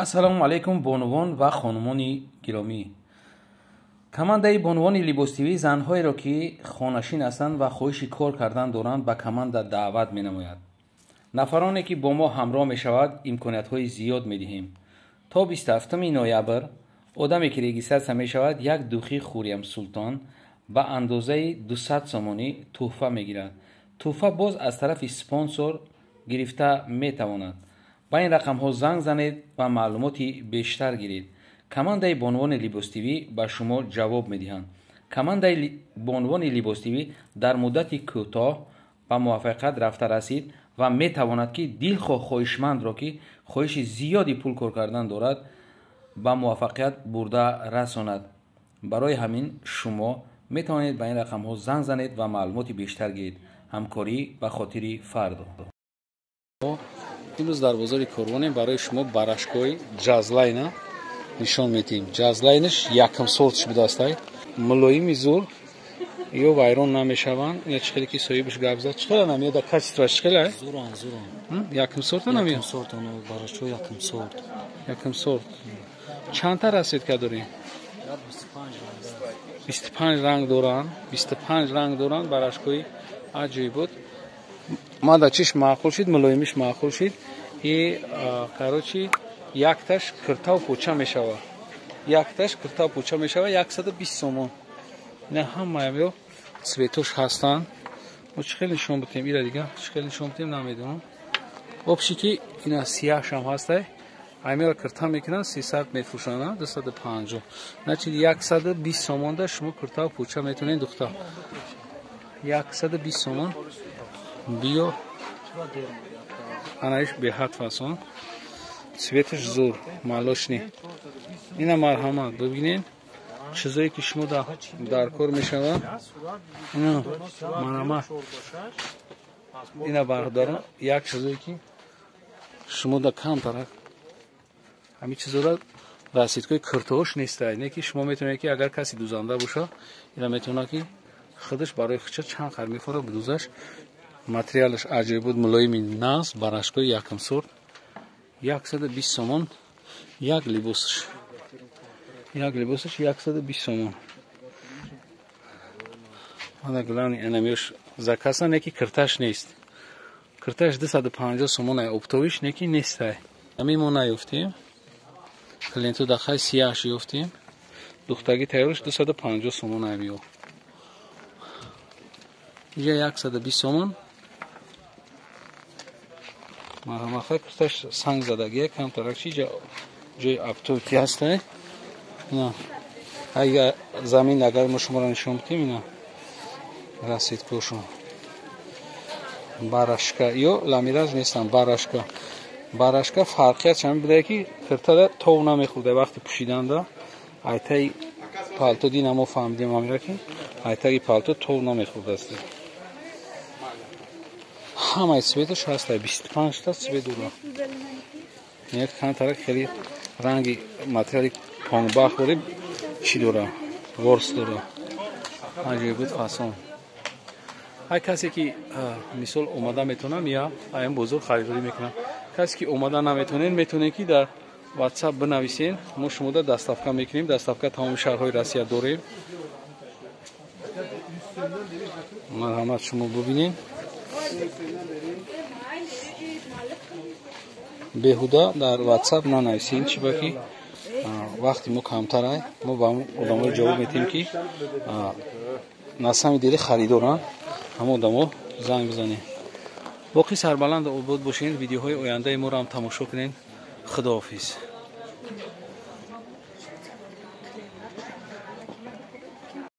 ассалому алайкум бонувон ва хонумони гиромӣ. Командаи бонувони либостивӣ занҳоеро ки хонашин ҳастанд ва хоҳиши кор кардан доранд ба команда даъват менамояд. Нафароне ки бо мо ҳамроҳ мешавад имкониятҳои зиёд медиҳем. То 27 ноябр одаме ки регистратсия мешавад як духи Хуррам Султон ба андозаи 200 сомонӣ тӯҳфа мегирад. тӯҳфа боз аз тарафи спонсор гирифта метавонад. ба ин рақамҳо занг занед ва маълумоти бештар гиред. командаи бонувони либостивӣ ба шумо ҷавоб медиҳанд. командаи бонувони либостивӣ дар муддати кӯтоҳ ба муваффақият рафта расид ва метавонад ки дилхоҳ хоҳишмандро ки хоҳиши зиёди пул кор кардан дорад ба муваффақият бурда расонад. барои ҳамин шумо метавонед ба ин рақамҳо занг занед ва маълумоти бештар гиред. ҳамкорӣ ба хотири фардо. имрӯз дар бозори Корвонем барои шумо барашкои ҷазлайна нишон медиҳем. Ҷазлайнаш якм сортш будааст. мулоими зур ё вайрон намешаванд. ин чихеле ки соҳибаш гап зад. чихеле намиёд дар качестваш чихеле? Зуран. Якм сорт намиёд. Якм сорт ано барашко якм сорт. Якм сорт. Чанд та расветка дорем? 25 ранг доранд. 25 ранг доранд барашкои аҷоиб буд. мада чиш маъқул шид, мулоимиш маъқул шид. И короче якташ киртав поча мешавад. Якташ киртав поча мешавад 120 сомон. Не ҳамаё цветош ҳастанд. мо чихел нишон будем ира дига, чихел нишон будем намедонам. обши ки ина сияҳш ҳам ҳастай. аймера кирта мекунанд 300 мефурӯшанд, 250. Значит 120 сомонда шумо киртав поча метавонед духта. 120 сомон. биё анаиш беҳад фасон. цветаш зур, малошни. ина марҳамат бибинед. чизое ки шумо дар кор мешавад. ина марҳамат. ина бардорам як чизое ки шумо да камтара ҳамин чизора расидкои киртош нестай. Не ки шумо метавонед ки агар каси дузанда боша, ина метавонад ки худаш барои худша чанд қар мефора бидузаш. материалаш аҷоиб буд, мулоими наз, барашкои якм сорт. 120 сомон. Як либосаш 120 сомон. Ана главни энамиёш закаса неки кирташ нест. Кирташ 250 сомон ай оптовиш неки нестай. Ами мо наёфтем. Клиенту дахай сияш ёфтем. духтаги тайёраш 250 сомон ай миё. Ия 120 сомон. марҳамат кирташ санг задагия кам таракчи ҷои аптовки ҳастай. ина агар замин агар мо шуморо нишон будем ина расидкошон барашка ё ламираж нестан барашка фарқият чами будае ки киртада тов намехӯрда вақти пӯшиданда айтаи палто дина мо фаҳмидем амира ки айтаи палто тов намехӯрдааст. ҳамаи цветаш ҳастай 25 та цвет дора. як кан тарак хеле ранги материали понгбах дора. чӣ дора? ворс дора. аҷоиб буд фасон. ҳар касе ки мисол омада метавонам я аям бозор харидорӣ мекунам. касе ки омада наметавонед метавонед ки дар WhatsApp бинависен. мо шумода даставка мекунем. даставка тамоми шаҳрҳои Россия дорем. марҳамат шумо бубинед. беҳуда дар WhatsApp нанависен чӣ ба ки вақти мо камтарай мо ба одамои ҷавоб медиҳем ки насами дили харидоранд. ҳама одамо занг бизанед. боқӣ сарбаланду обод бошед. видеоҳои ояндаи моро ҳам тамошо кунед. худоҳофиз.